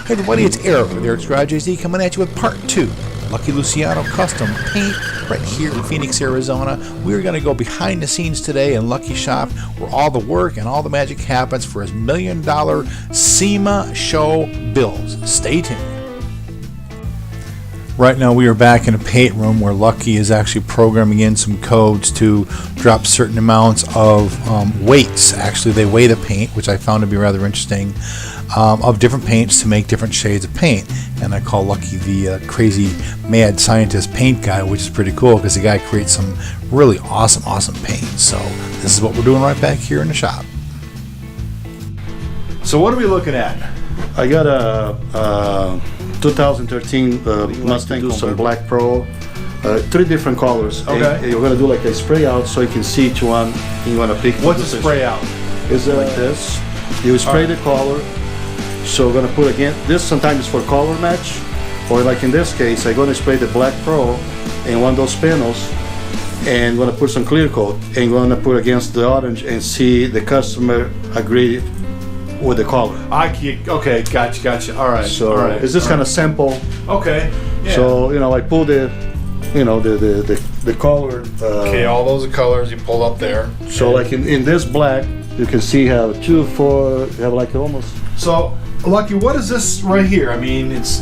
Hey everybody, it's Eric with Eric's Garage AZ coming at you with part 2. Lucky Luciano Custom Paint right here in Phoenix, Arizona. We're going to go behind the scenes today in Lucky's shop where all the work and all the magic happens for his $1 million SEMA Show bills. Stay tuned. Right now we are back in a paint room where Lucky is actually programming in some codes to drop certain amounts of weights. Actually, they weigh the paint, which I found to be rather interesting, of different paints to make different shades of paint. And I call Lucky the crazy mad scientist paint guy, which is pretty cool because the guy creates some really awesome paint. So this is what we're doing right back here in the shop. So what are we looking at? I got a 2013 Mustang, do some Black Pro, 3 different colors. Okay. And you're gonna do like a spray out so you can see each one you wanna pick. What's a spray out? Is like this. You spray the color. So we're gonna put again, this sometimes is for color match, or like in this case, I'm gonna spray the Black Pro in one of those panels and gonna put some clear coat and gonna put against the orange and see the customer agree with the color. Okay, gotcha. All right. So all right, it's just kind of simple. Okay. Yeah. So I pull the color. Okay, all those are colors you pulled up there. So like in this black, you can see how 2, 4, you have like almost. So Lucky, what is this right here? I mean, it's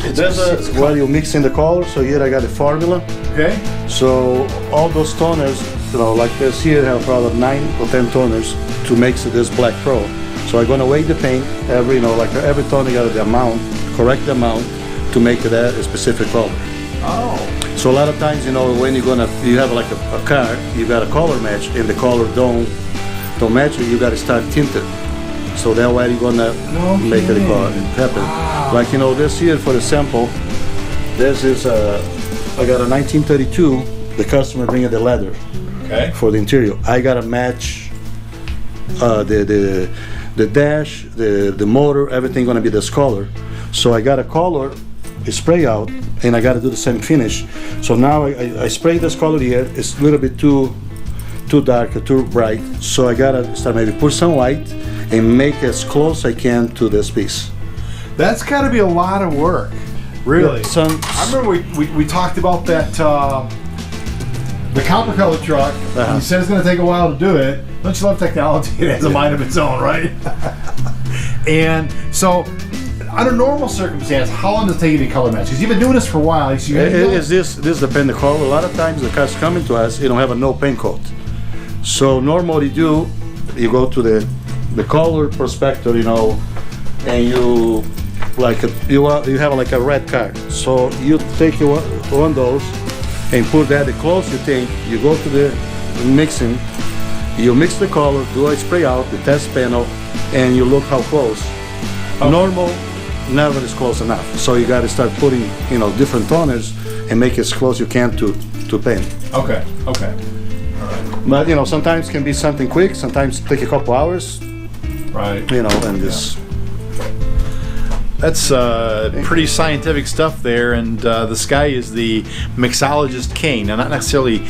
well, you mix in the color. So here I got the formula. Okay. So all those toners, like this here, have probably 9 or 10 toners to make this Black Pro. So I'm gonna weigh the paint every toner got the amount, correct amount to make it a specific color. Oh. So a lot of times, when you have like a car, you got a color match, and the color don't match it, you got to start tinted. So that way you're gonna make it happen. Wow. Like this here for the sample, this is I got a 1932. The customer bringing the leather. Okay. For the interior, I gotta match the dash, the motor, everything gonna be this color. So I got a color, a spray out, and I gotta do the same finish. So now I spray this color here. It's a little bit too dark or too bright. So I gotta start maybe put some white and make as close I can to this piece. That's gotta be a lot of work. Really? Yeah, I remember we talked about that the copper color truck. You said it's gonna take a while to do it. Don't you love technology? It has a mind of its own, right? And so, under normal circumstance, how long does it take you to color match? Because you've been doing this for a while. This depends the color. A lot of times the cars coming to us, you don't have a no paint coat. So normally you go to the color prospector, and you have like a red car. So you take one of those and put that the close you think. You go to the mixing. You mix the color, do a spray out, the test panel, and you look how close. Okay. Normal never is close enough. So you got to start putting, different toners and make it as close you can to paint. Okay. All right. But sometimes can be something quick. Sometimes take a couple hours. Right. And this. That's pretty scientific stuff there. And this guy is the mixologist king. Now, not necessarily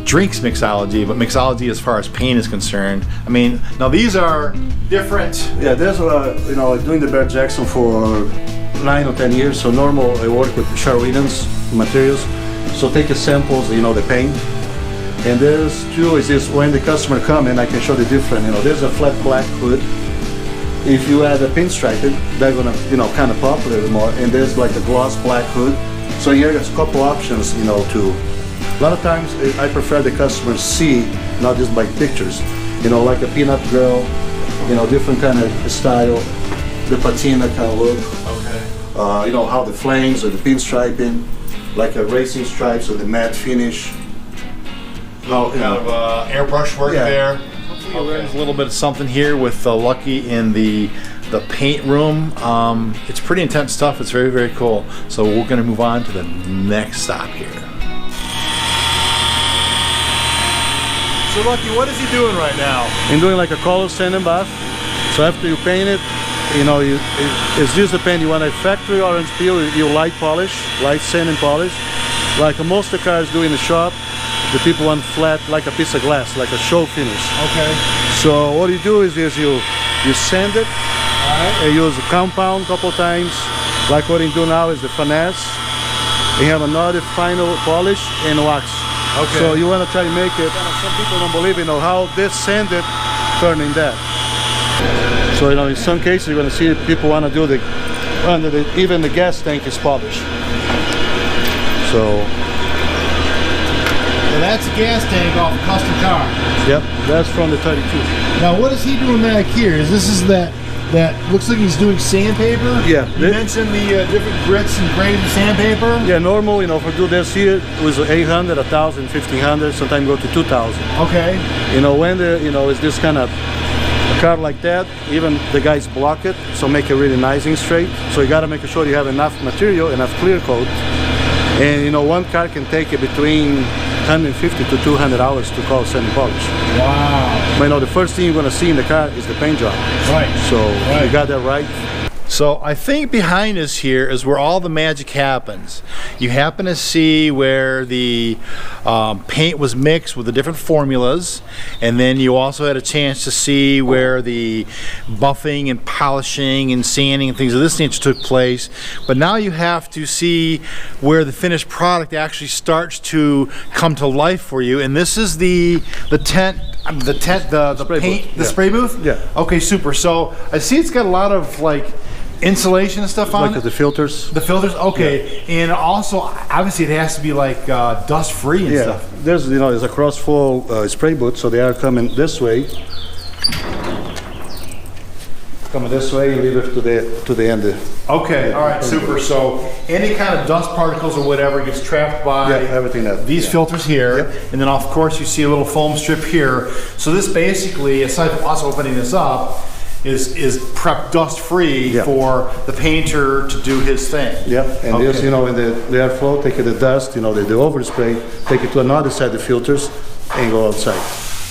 drinks mixology, but mixology as far as paint is concerned. I mean, now these are different. Yeah, there's doing the Barrett-Jackson for 9 or 10 years. So normal, I work with Sherwin-Williams materials. So take the samples, the paint. And there's 2 is this when the customer come and I can show the different. There's a flat black hood. If you add a pinstripe, they're gonna kind of pop a little more. And there's like a gloss black hood. So here there's a couple options, to. A lot of times I prefer the customers see, not just by pictures, like a peanut girl, different kind of style, the patina kind of look. Okay. How the flames or the pinstriping, like a racing stripes or the matte finish. Kind of airbrush work there. Hopefully you learned a little bit of something here with Lucky in the paint room. It's pretty intense stuff. It's very, very cool. So we're going to move on to the next stop here. So Lucky, what is he doing right now? I'm doing like a color sand and bath. So after you paint it, it's just the paint. You want a factory orange peel, you light sand and polish. Like most of the cars do in the shop, the people want flat, like a piece of glass, like a show finish. Okay. So what you do is you sand it, and use a compound a couple times, Like what you do now is the finesse. You have another final polish and wax. Okay. So you want to try to make it. Some people don't believe, how this sanded turning that. So in some cases you're going to see people want to do even the gas tank is polished. So that's a gas tank off a custom car. Yep, that's from the 32. Now what is he doing back here? This is that looks like he's doing sandpaper? Yeah. You mentioned the different grits and grades of sandpaper? Yeah, normal, for do this here, it was 800, 1,000, 1,500, sometimes go to 2,000. Okay. When it's this kind of a car like that, even the guys block it, so make it really nice and straight. So you got to make sure you have enough material, enough clear coat. And one car can take it between 150 to 200 hours to call sand and polish. Wow. But the first thing you're going to see in the car is the paint job. Right. So you got that right. So I think behind us here is where all the magic happens. You happen to see where the paint was mixed with the different formulas, and then you also had a chance to see where the buffing and polishing and sanding and things of this nature took place. But now you have to see where the finished product actually starts to come to life for you. And this is the paint, the spray booth? Yeah. Okay, super. So I see it's got a lot of insulation and stuff on it? Like the filters. The filters, okay. Yeah. And also, obviously, it has to be dust free and stuff. There's there's a cross flow spray booth, so they are coming this way. Coming this way and leave it to the end. Okay, all right, super. So any kind of dust particles or whatever gets trapped by everything these filters here, and then of course you see a little foam strip here. So this basically, aside from us opening this up, is prep dust free for the painter to do his thing. Yep, and this, in the airflow, take the dust, the overspray, take it to another side of the filters, and go outside.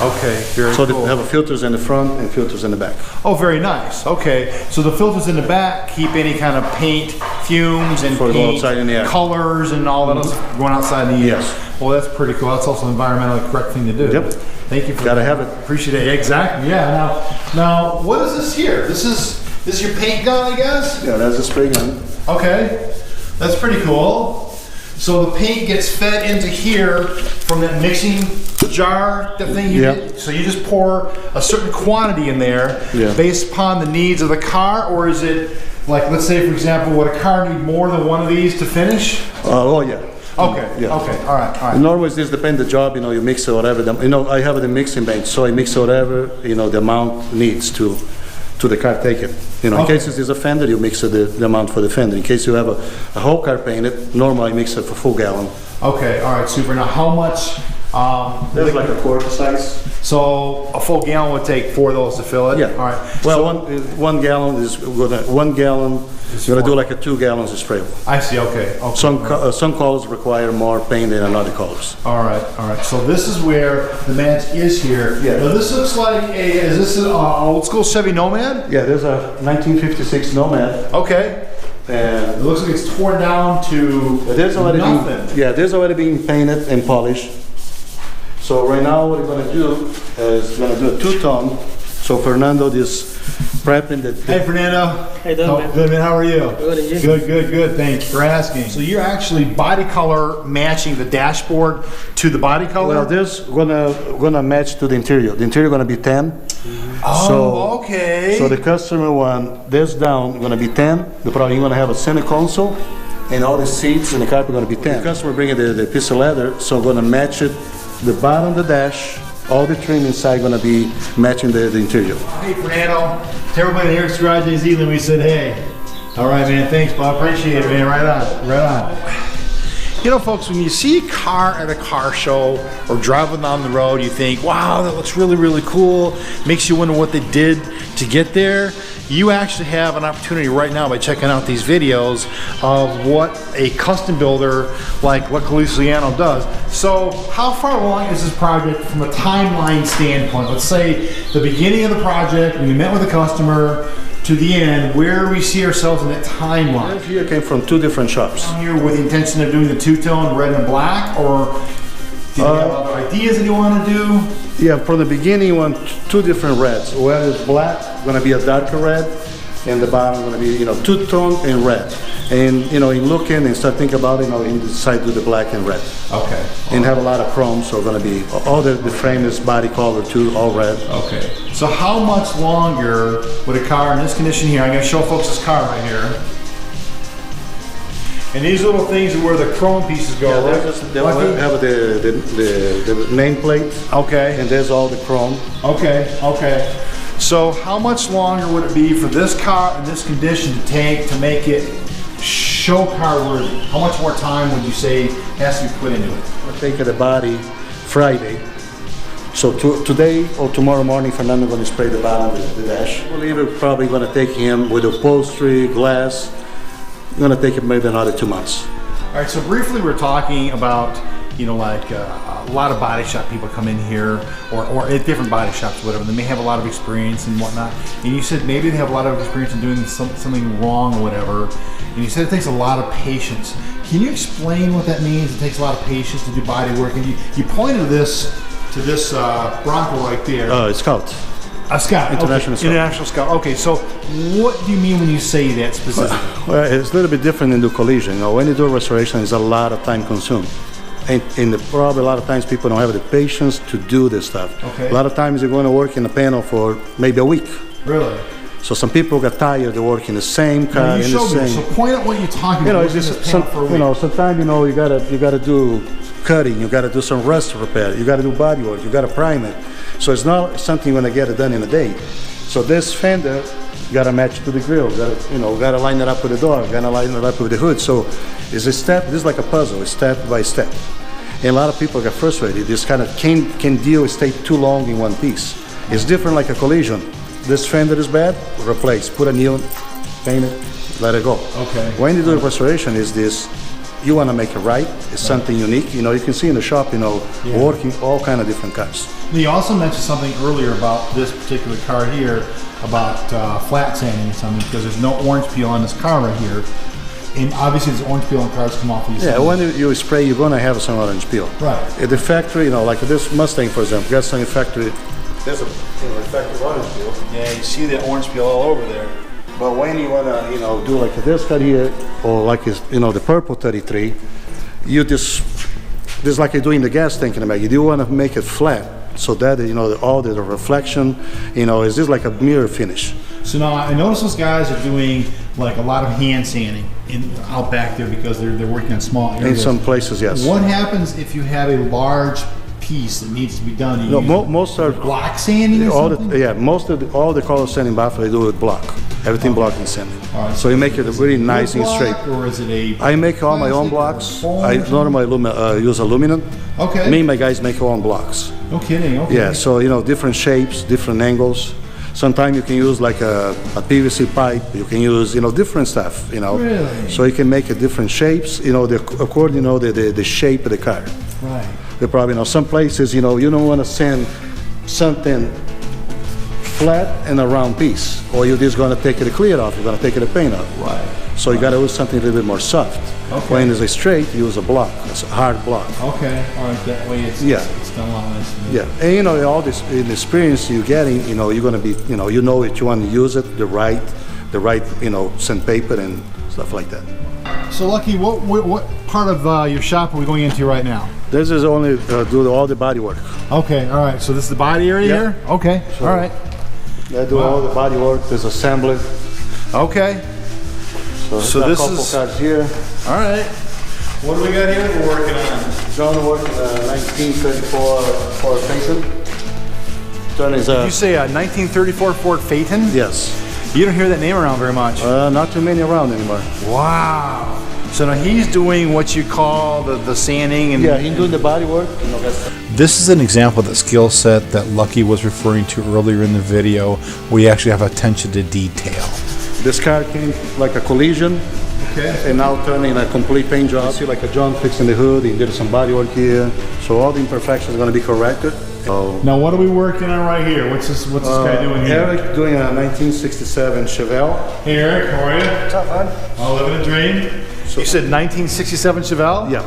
Okay, very cool. So they have filters in the front and filters in the back. Oh, very nice. Okay, so the filters in the back keep any kind of paint fumes and paint colors and all that stuff going outside in the air. Yes. Well, that's pretty cool. That's also an environmentally correct thing to do. Yep. Thank you for Gotta have it. Appreciate it. Exactly. Yeah. Now, what is this here? This is your paint gun, I guess? Yeah, that's a spray gun. Okay, that's pretty cool. So the paint gets fed into here from that mixing jar, that thing you did. So you just pour a certain quantity in there based upon the needs of the car, or is it let's say for example, would a car need more than one of these to finish? Oh yeah. Okay. Yeah. Okay. All right. Normally this depends the job. You mix it whatever. I have the mixing bench, so I mix whatever the amount needs to the car take it. In case there's a fender, you mix the amount for the fender. In case you have a whole car painted, normally I mix it for full gallon. Okay. All right. Super. Now, how much? There's like a quarter size. So a full gallon would take 4 of those to fill it. Yeah. All right. Well, one gallon is gonna do like a 2 gallons of spray. I see. Okay. Some colors require more paint than other colors. All right. So this is where the match is here. Yeah. Now this looks like is this an old school Chevy Nomad? Yeah. There's a 1956 Nomad. Okay. And it looks like it's torn down to there's nothing. There's already been painted and polished. So right now what we're going to do is we're going to do a 2-tone. So Fernando is prepping the... Hey Fernando. How you doing, man? Good, man. How are you? Good, and you? Good. Thanks for asking. So you're actually body color matching the dashboard to the body color? Well, this gonna match to the interior. The interior gonna be 10. Oh, okay. So the customer want this down gonna be 10. The probably gonna have a center console, and all the seats and the carpet gonna be 10. The customer bringing the piece of leather, so gonna match it. The bottom of the dash, all the trim inside gonna be matching the interior. Hey Fernando, to everybody here at Garage AZ, we said hey. All right, man. Thanks, Bob. Appreciate it, man. Right on. Folks, when you see a car at a car show or driving down the road, you think, wow, that looks really, really cool. Makes you wonder what they did to get there. You actually have an opportunity right now by checking out these videos of what a custom builder like Luciano does. So how far along is this project from a timeline standpoint? Let's say the beginning of the project, when you met with the customer, to the end, where do we see ourselves in that timeline? This here came from 2 different shops. Here with the intention of doing the 2-tone red and black, or do you have other ideas that you want to do? Yeah, from the beginning you want 2 different reds. One is black, gonna be a darker red, and the bottom going to be, two-tone and red. And, in looking and start thinking about it, you decide to do the black and red. Okay. And have a lot of chrome, so going to be, all the frame is body color too, all red. Okay. So how much longer would a car in this condition here, I'm going to show folks this car right here. And these little things are where the chrome pieces go, Yeah, right? they have the nameplate. Okay. And there's all the chrome. Okay, okay. So how much longer would it be for this car in this condition to take to make it show car worthy? How much more time would you say has to be put into it? I'll take the body Friday. So today or tomorrow morning, Fernando going to spray the bottom with the dash. I believe it's probably going to take him with upholstery, glass. Going to take it maybe another 2 months. All right, so briefly we're talking about, like a lot of body shop people come in here, or at different body shops, whatever. They may have a lot of experience and whatnot. And you said maybe they have a lot of experience in doing something wrong or whatever. And you said it takes a lot of patience. Can you explain what that means? It takes a lot of patience to do body work. And you pointed to this Bronco right there. It's Scout. A Scout. International Scout. International Scout. Okay, so what do you mean when you say that specifically? Well, it's a little bit different in the collision. When you do restoration, it's a lot of time consumed. And probably a lot of times people don't have the patience to do this stuff. Okay. A lot of times you're going to work in a panel for maybe a week. Really? So some people get tired of working the same car in the same. So point out what you're talking about. It's just sometimes you gotta do cutting, you gotta do some rust repair, you gotta do body work, you gotta prime it. So it's not something you're gonna get it done in a day. So this fender, you gotta match it to the grill, gotta line it up with the door, gotta line it up with the hood. So it's a step. This is like a puzzle, it's step by step. And a lot of people get frustrated. This kind of can deal with stay too long in one piece. It's different like a collision. This fender is bad, replace, put a new one, paint it, let it go. Okay. When you do the restoration, is this, you want to make it right. It's something unique. You can see in the shop, working all kind of different cars. You also mentioned something earlier about this particular car here, about flat sanding or something, because there's no orange peel on this car right here. And obviously, there's orange peel on cars come off these. Yeah, when you spray, you're going to have some orange peel. Right. At the factory, like this Mustang, for example, got some factory. There's a factory orange peel. Yeah, you see the orange peel all over there. But when you want to, do like this cut here, or like the purple 33, you just like you're doing the gas tank in the back. You do want to make it flat, so that all the reflection, is just like a mirror finish. So now I notice those guys are doing like a lot of hand sanding out back there because they're working on small areas. In some places, yes. What happens if you have a large piece that needs to be done? Most are block sanding or something? All the color sanding buff they do with block. Everything block and sanding. Right. So you make it really nice and straight. Or is it I make all my own blocks. I normally use aluminum. Okay. Me and my guys make our own blocks. No kidding. Okay. Yeah. So different shapes, different angles. Sometimes you can use like a PVC pipe. You can use different stuff. Really? So you can make it different shapes. According the shape of the car. Right. They probably some places you don't want to sand something flat and a round piece, or you're just going to take it clear off. You're going to take it paint off. Right. So you got to use something a little bit more soft. Okay. When it's a straight, you use a block. It's a hard block. Okay. All right. That way it's done a lot nicer. Yeah. And all this in the experience you're getting, you're going to be, you know that you want to use it the right, sandpaper and stuff like that. So Lucky, what part of your shop are we going into right now? This is only do all the body work. Okay. All right. So this is the body area here. Okay. So all right. I do all the body work. There's assembly. Okay. So this couple cars here. All right. What do we got here we're working on? John working 1934 Ford Phaeton. John is Did you say a 1934 Ford Phaeton? Yes. You don't hear that name around very much. Not too many around anymore. Wow. So now he's doing what you call the sanding and... Yeah, he's doing the body work. This is an example of the skill set that Lucky was referring to earlier in the video. We actually have attention to detail. This car came like a collision. Okay. And now turning a complete paint job. You see like a John fixing the hood, he did some body work here. So all the imperfections are going to be corrected. So now what are we working on right here? What's this guy doing here? Eric doing a 1967 Chevelle. Hey Eric, how are you? What's up, man? All living a dream? You said 1967 Chevelle? Yeah.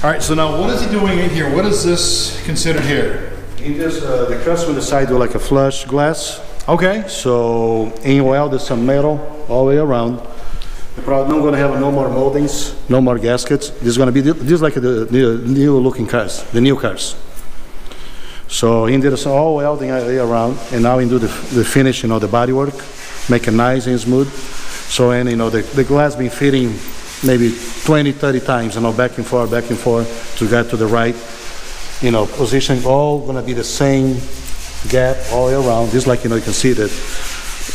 All right, so now what is he doing in here? What is this considered here? He does the customer decide to do like a flush glass. Okay. So in weld, there's some metal all the way around. We're probably not going to have no more moldings, no more gaskets. This is going to be this is like the new looking cars, the new cars. So he did all welding all the way around, and now he do the finish, the body work, make it nice and smooth. So, and the glass been fitting maybe 20, 30 times, back and forth to get to the right, position. All gonna be the same gap all the way around. Just like, you can see that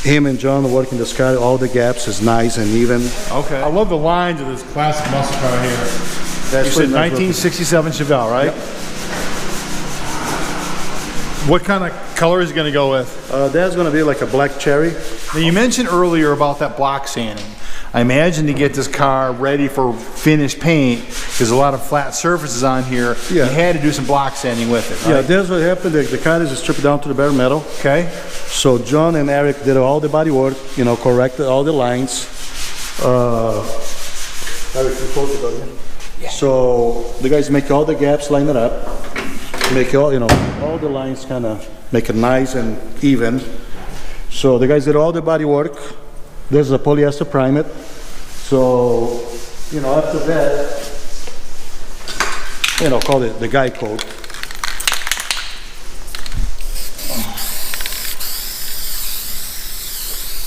him and John working this car, all the gaps is nice and even. Okay. I love the lines of this classic muscle car here. That's You said 1967 Chevelle, right? Yep. What kind of color is it going to go with? That's going to be like a black cherry. Now you mentioned earlier about that block sanding. I imagine to get this car ready for finished paint, there's a lot of flat surfaces on here. Yeah. You had to do some block sanding with it, right? Yeah, that's what happened. The car is stripped down to the bare metal. Okay. So John and Eric did all the body work, corrected all the lines. Eric, you close it again. Yeah. So the guys make all the gaps, line it up. Make all the lines kind of make it nice and even. So the guys did all the body work. There's a polyester primer. So after that, call it the guy coat.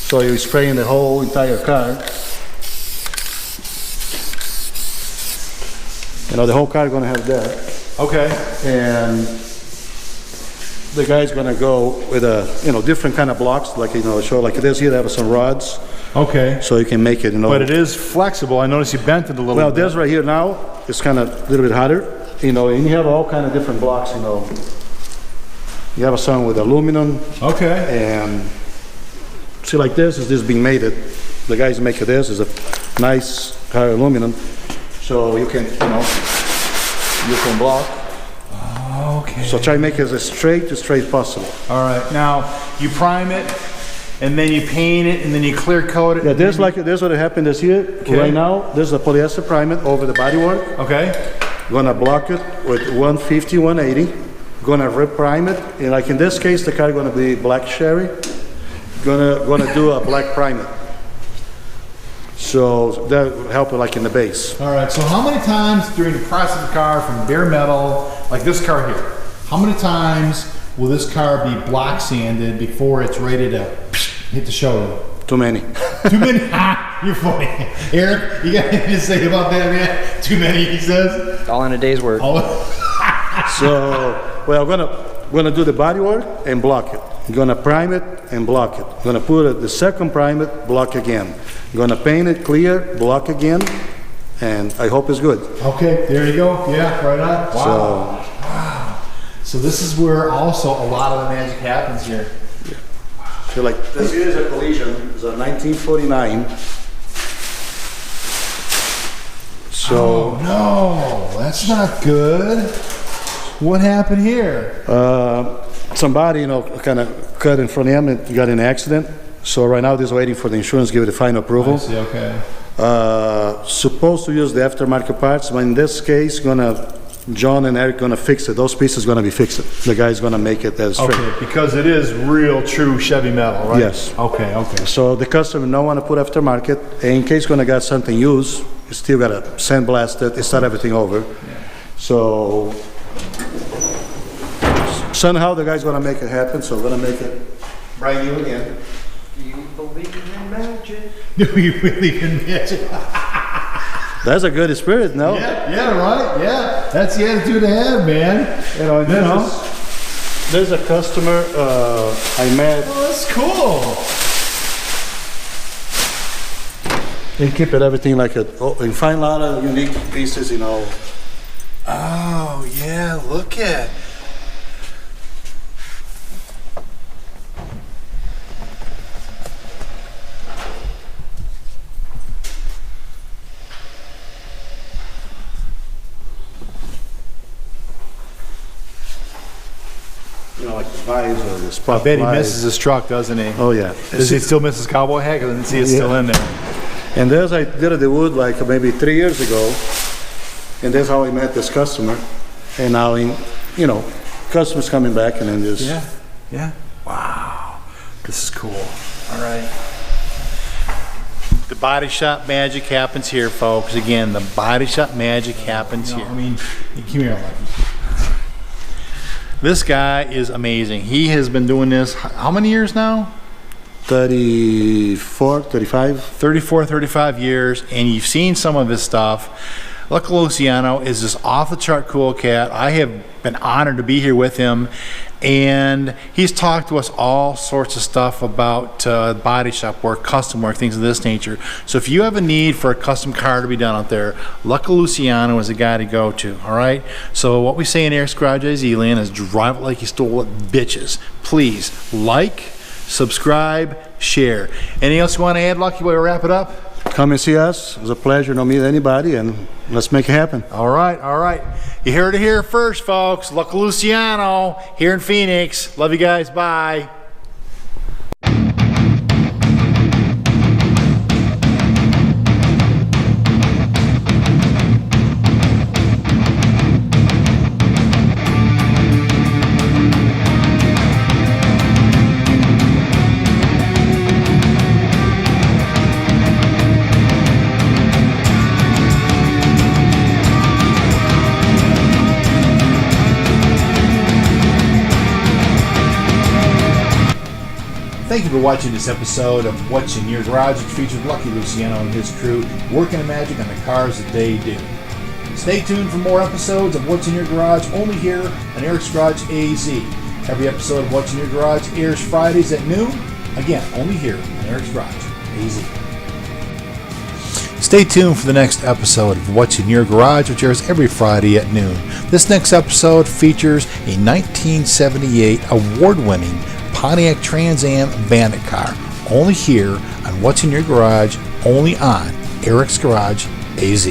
So you're spraying the whole entire car. The whole car is gonna have that. Okay. And the guy's gonna go with a different kind of blocks, like show like this here. They have some rods, Okay. so you can make it. But it is flexible. I noticed you bent it a little Well, bit. this right here now is kind of a little bit harder, and you have all kind of different blocks. You have some with aluminum, Okay. and see like this is being made. The guys make this is a nice hard aluminum, so you can block. Okay. So try to make it as straight as possible. All right. Now you prime it, and then you paint it, and then you clear coat it. Yeah, there's what happened is here. Okay. Right now, there's a polyester primer over the bodywork. Okay. Gonna block it with 150, 180. Gonna reprime it. And like in this case, the car gonna be black cherry. Gonna do a black primer. So that will help it like in the base. All right. So how many times during the process of the car from bare metal, like this car here, how many times will this car be block sanded before it's ready to hit the showroom? Too many. Too many? You're funny. Eric, you got anything to say about that, man? Too many, he says? All in a day's work. So, well, I'm gonna do the body work and block it. I'm gonna prime it and block it. I'm gonna put the second primer, block again. I'm gonna paint it clear, block again, and I hope it's good. Okay, there you go. Yeah, right on. Wow. Wow. So this is where also a lot of the magic happens here. So like this here is a collision. It's a 1949. So Oh no, that's not good. What happened here? somebody kind of cut in front of him and got in an accident. So right now they're waiting for the insurance to give it the final approval. I see, okay. Supposed to use the aftermarket parts, but in this case, John and Eric gonna fix it. Those pieces gonna be fixed. The guy's gonna make it as straight. Okay, because it is real, true Chevy metal, right? Yes. Okay, okay. So the customer don't want to put aftermarket, and in case gonna got something used, you still gotta sandblast it, start everything over. So somehow the guy's gonna make it happen. So we're gonna make it brand new again. Do you believe in magic? Do you believe in magic? That's a good spirit, no? Yeah, right, yeah. That's the attitude to have, man. There's a customer I met. Oh, that's cool. They keep it everything like and find a lot of unique pieces, Oh, yeah, look at. Like the visor, the spot. I bet he misses his truck, doesn't he? Oh yeah. Does he still miss his cowboy hat? I didn't see it still in there. And there's I did the wood like maybe 3 years ago, and that's how I met this customer. And now, customers coming back and then just Yeah. Wow. This is cool. All right. The body shop magic happens here, folks. Again, the body shop magic happens here. I mean, come here. This guy is amazing. He has been doing this how many years now? 34, 35. 35 years, and you've seen some of his stuff. Look, Luciano is this off-the-chart cool cat. I have been honored to be here with him, and he's talked to us all sorts of stuff about body shop work, custom work, things of this nature. So if you have a need for a custom car to be done out there, Lucky Luciano is a guy to go to, all right? So what we say in Eric's Garage AZ Land is drive it like you stole it, bitches. Please like, subscribe, share. Anything else you want to add, Lucky, while we wrap it up? Come and see us. It was a pleasure to meet anybody, and let's make it happen. All right, all right. You heard it here first, folks. Lucky Luciano here in Phoenix. Love you guys. Bye. Thank you for watching this episode of What's in Your Garage, which features Lucky Luciano and his crew working the magic on the cars that they do. Stay tuned for more episodes of What's in Your Garage only here on Eric's Garage AZ. Every episode of What's in Your Garage airs Fridays at noon. Again, only here on Eric's Garage AZ. Stay tuned for the next episode of What's in Your Garage, which airs every Friday at noon. This next episode features a 1978 award-winning Pontiac Trans Am Bandit car, only here on What's in Your Garage, only on Eric's Garage AZ.